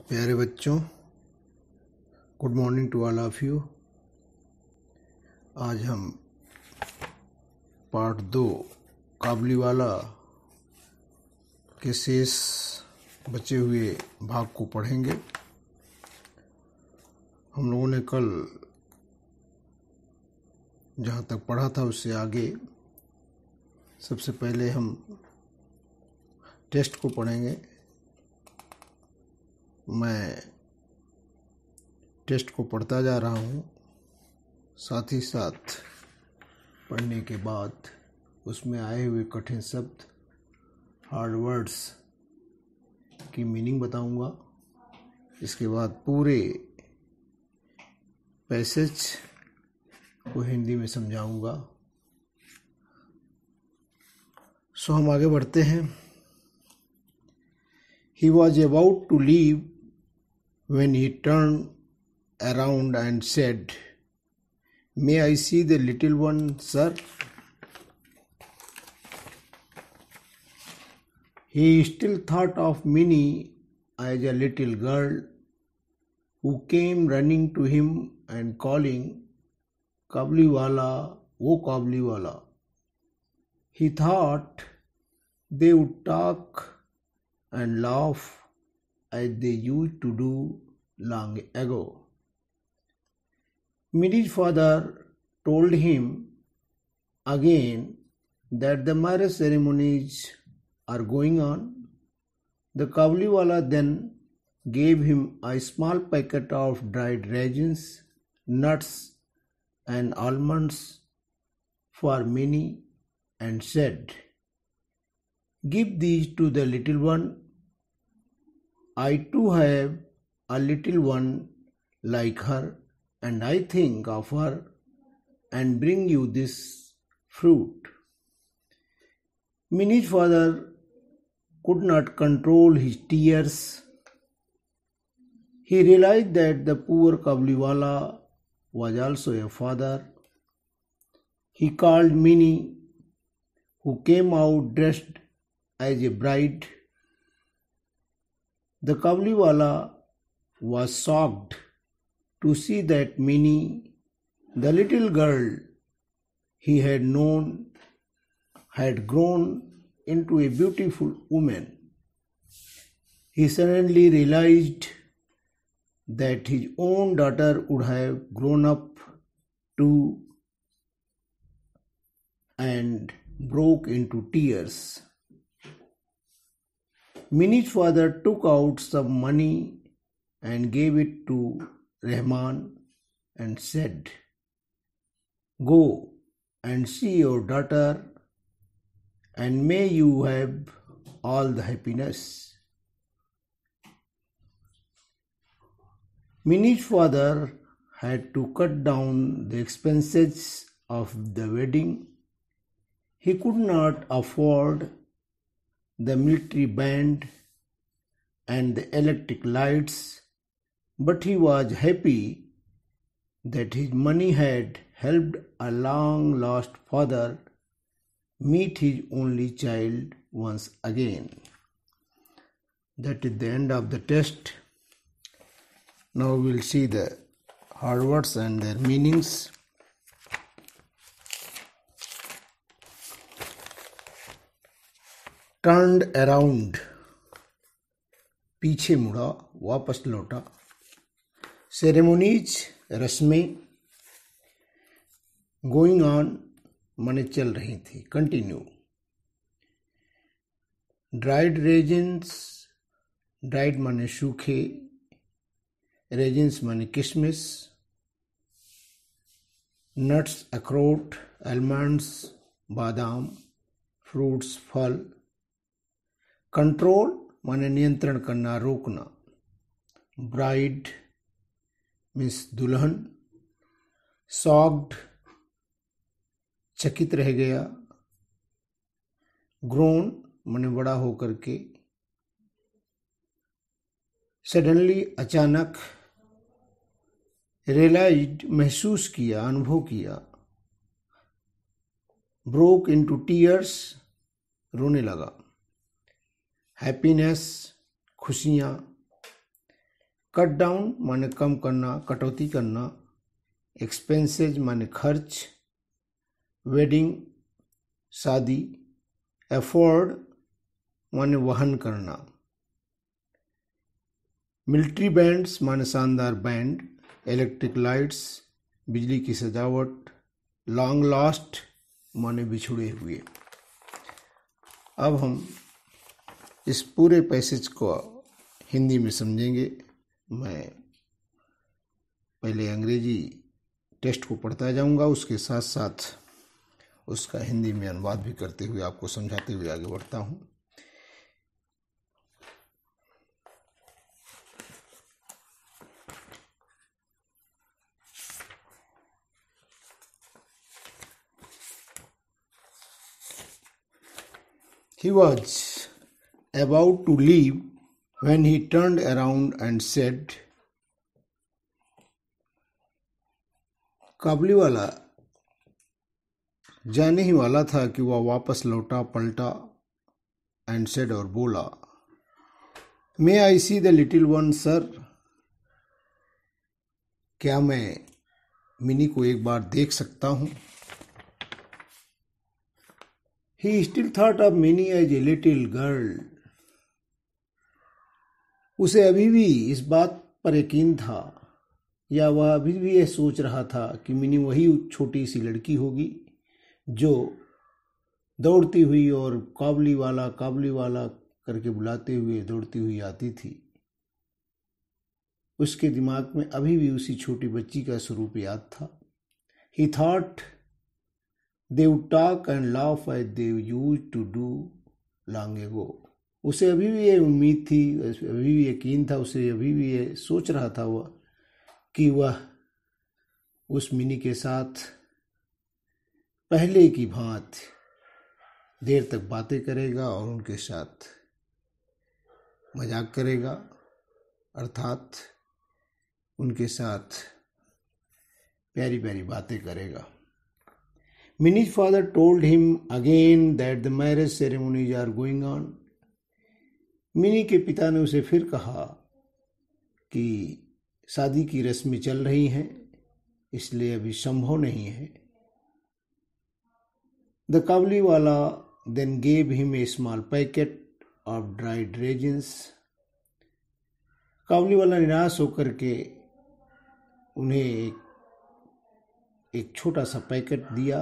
प्यारे बच्चों, good morning to all of you. आज हम पार्ट 2 काबुलीवाला के शेष बचे हुए भाग को पढ़ेंगे। हम लोगों ने कल जहाँ तक पढ़ा था उससे आगे सबसे पहले हम टेस्ट को पढ़ेंगे। मैं टेस्ट को पढ़ता जा रहा हूँ, साथ ही साथ पढ़ने के बाद उसमें आए हुए कठिन शब्द, हार्ड वर्ड्स की मीनिंग बताऊंगा। इसके बाद पूरे पैसेज को हिंदी में समझाऊंगा। सो हम आगे बढ़ते हैं। He was about to leave when he turned around and said, "May I see the little one, sir?" He still thought of Minnie as a little girl who came running to him and calling, "Kabliwala, oh Kabliwala." He thought they would talk and laugh as they used to do long ago. Minnie's father told him again that the marriage ceremonies are going on. The Kabliwala then gave him a small packet of dried raisins, nuts, and almonds for Minnie and said, "Give these to the little one. I too have a little one like her, and I think of her and bring you this fruit." Minnie's father could not control his tears. He realized that the poor Kabliwala was also a father. He called Minnie, who came out dressed as a bride. The Kabliwala was shocked to see that Minnie, the little girl he had known, had grown into a beautiful woman. He suddenly realized that his own daughter would have grown up too and broke into tears. Minnie's father took out some money and gave it to Rahman and said, "Go and see your daughter, and may you have all the happiness." Minnie's father had to cut down the expenses of the wedding. He could not afford the military band and the electric lights, but he was happy that his money had helped a long-lost father meet his only child once again. That is the end of the test. Now we will see the hard words and their meanings. Turned around, पीछे मुड़ा, वापस लौटा. Ceremonies, रस्में. Going on माने चल रही थी, continue. Dried resins, dried माने सूखे, रेजिन्स माने किशमिश. नट्स, अखरोट. आलमंड्स, बादाम. फ्रूट्स, फल. कंट्रोल माने नियंत्रण करना, रोकना. ब्राइड मीन्स दुल्हन. शॉक्ड चकित रह गया. ग्रोन माने बड़ा होकर के. सडनली अचानक. रियलाइज्ड महसूस किया, अनुभव किया. ब्रोक इनटू टीयर्स रोने लगा. हैप्पीनेस खुशियाँ. कट डाउन माने कम करना, कटौती करना। एक्सपेंसेज माने खर्च। वेडिंग शादी। एफोर्ड माने वहन करना। मिलिट्री बैंड्स माने शानदार बैंड। इलेक्ट्रिक लाइट्स बिजली की सजावट। लॉन्ग लास्ट माने बिछुड़े हुए। अब हम इस पूरे पैसेज को हिंदी में समझेंगे। मैं पहले अंग्रेजी टेक्स्ट को पढ़ता जाऊंगा, उसके साथ साथ उसका हिंदी में अनुवाद भी करते हुए आपको समझाते हुए आगे बढ़ता हूं। He was about to leave when he turned around and said, Kabuliwala जाने ही वाला था कि वह वापस लौटा, पलटा एंड सेड और बोला, may I see the little one sir? क्या मैं मिनी को एक बार देख सकता हूं? He still thought of Minnie as a little girl. उसे अभी भी इस बात पर यकीन था, या वह अभी भी यह सोच रहा था कि मिनी वही छोटी सी लड़की होगी जो दौड़ती हुई और काबुली वाला करके बुलाते हुए दौड़ती हुई आती थी। उसके दिमाग में अभी भी उसी छोटी बच्ची का स्वरूप याद था। He thought they would talk and laugh as they used to do long ago. उसे अभी भी ये उम्मीद थी, अभी भी यकीन था, उसे अभी भी ये सोच रहा था वह कि वह उस मिनी के साथ पहले की भांति देर तक बातें करेगा और उनके साथ मजाक करेगा, अर्थात उनके साथ प्यारी प्यारी बातें करेगा। Minnie's father told him again that the marriage ceremonies are going on. Mini के पिता ने उसे फिर कहा कि शादी की रस्में चल रही हैं, इसलिए अभी संभव नहीं है। The Kabuliwala then gave him a small packet of dried raisins. Kabuliwala निराश होकर के उन्हें एक छोटा सा पैकेट दिया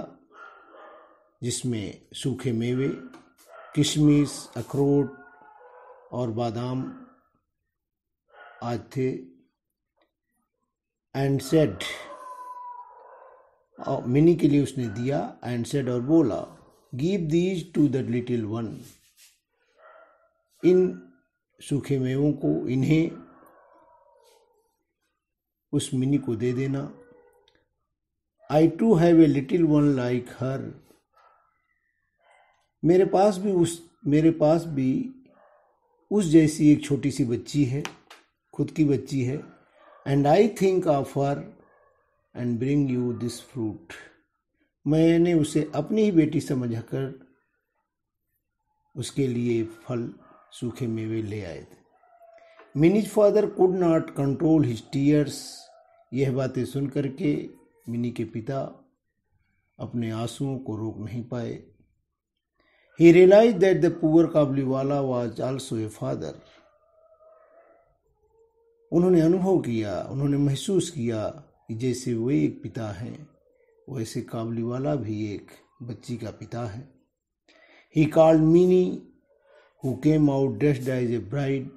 जिसमें सूखे मेवे, किशमिश, अखरोट और बादाम आज थे। एंड सेड, मिनी के लिए उसने दिया। एंड सेड और बोला, give these to the little one. इन सूखे मेवों को, इन्हें उस मिनी को दे देना। I too have a little one like her. मेरे पास भी उस जैसी एक छोटी सी बच्ची है, खुद की बच्ची है। And I think of her and bring you this fruit. मैंने उसे अपनी ही बेटी समझकर उसके लिए फल, सूखे मेवे ले आए थे। Minnie's father could not control his tears. यह बातें सुन करके मिनी के पिता अपने आंसुओं को रोक नहीं पाए। He realized that the poor Kabuliwala was also a father. उन्होंने महसूस किया कि जैसे वे एक पिता हैं, वैसे काबुलीवाला भी एक बच्ची का पिता है। He called Minnie, who came out dressed as a bride.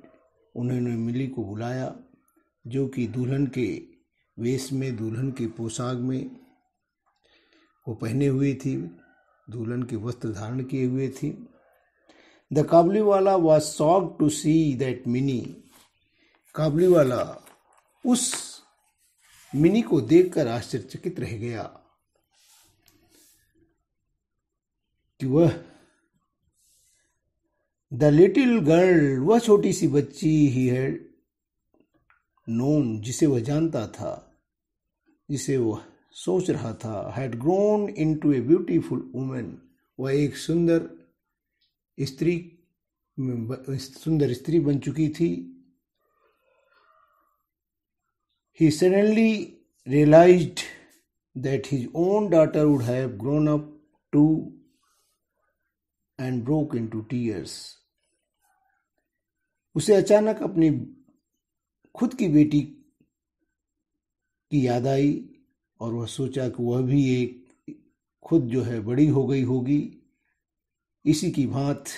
उन्होंने मिली को बुलाया जो कि दुल्हन के वेश में, दुल्हन के पोशाक में वो पहने हुई थी, दुल्हन के वस्त्र धारण किए हुए थी। The Kabuliwala was shocked to see that Mini. Kabuliwala उस मिनी को देखकर आश्चर्यचकित रह गया कि वह द लिटिल गर्ल, वह छोटी सी बच्ची ही है नोन, जिसे वह जानता था, जिसे वह सोच रहा था, had grown into a beautiful women, वह एक सुंदर स्त्री बन चुकी थी। he suddenly realized that his own daughter would have grown up too and broke into tears. उसे अचानक अपनी खुद की बेटी की याद आई और वह सोचा कि वह भी एक खुद जो है बड़ी हो गई होगी, इसी की भांति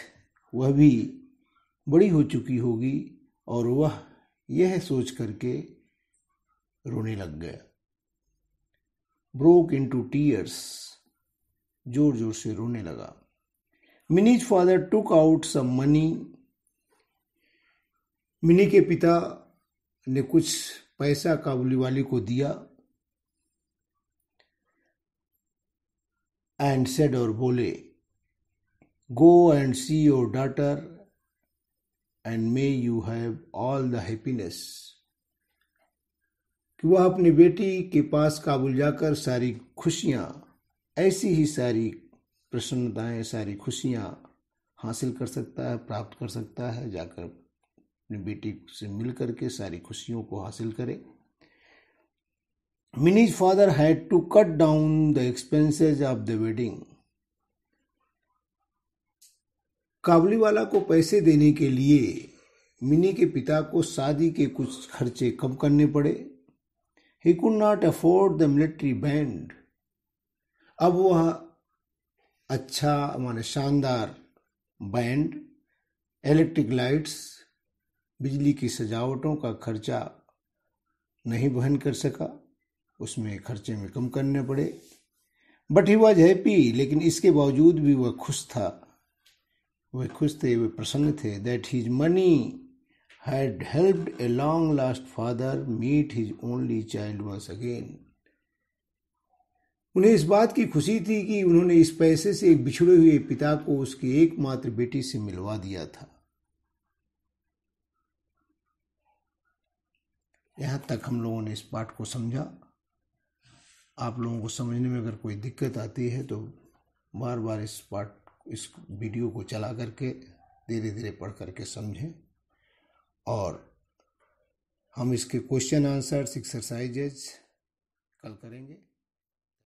वह भी बड़ी हो चुकी होगी, और वह यह सोच करके रोने लग गया. ब्रोक इनटू टीयर्स, जोर जोर से रोने लगा. Mini's father took out some money, Mini के पिता ने कुछ पैसा काबुली वाली को दिया. एंड सेड, और बोले, go and see your daughter and may you have all the happiness. कि वह अपनी बेटी के पास काबुल जाकर सारी खुशियां, ऐसी ही सारी प्रसन्नताएं, सारी खुशियां हासिल कर सकता है, प्राप्त कर सकता है. जाकर अपनी बेटी से मिल करके सारी खुशियों को हासिल करे. Mini's father had to cut down the expenses of the wedding. Kabuli wala को पैसे देने के लिए मिनी के पिता को शादी के कुछ खर्चे कम करने पड़े. He could not afford the military band. अब वह अच्छा माने शानदार बैंड, इलेक्ट्रिक लाइट्स, बिजली की सजावटों का खर्चा नहीं वहन कर सका. उसमें खर्चे में कम करने पड़े. बट ही वॉज हैप्पी, लेकिन इसके बावजूद भी वह खुश था. वह खुश थे, वे प्रसन्न थे. That his money had helped a long lost father meet his only child once again. उन्हें इस बात की खुशी थी कि उन्होंने इस पैसे से एक बिछड़े हुए पिता को उसकी एकमात्र बेटी से मिलवा दिया था. यहां तक हम लोगों ने इस पाठ को समझा. आप लोगों को समझने में अगर कोई दिक्कत आती है तो बार बार इस वीडियो को चला करके धीरे धीरे पढ़ करके समझें. और हम इसके क्वेश्चन आंसर्स एक्सरसाइजेज कल करेंगे.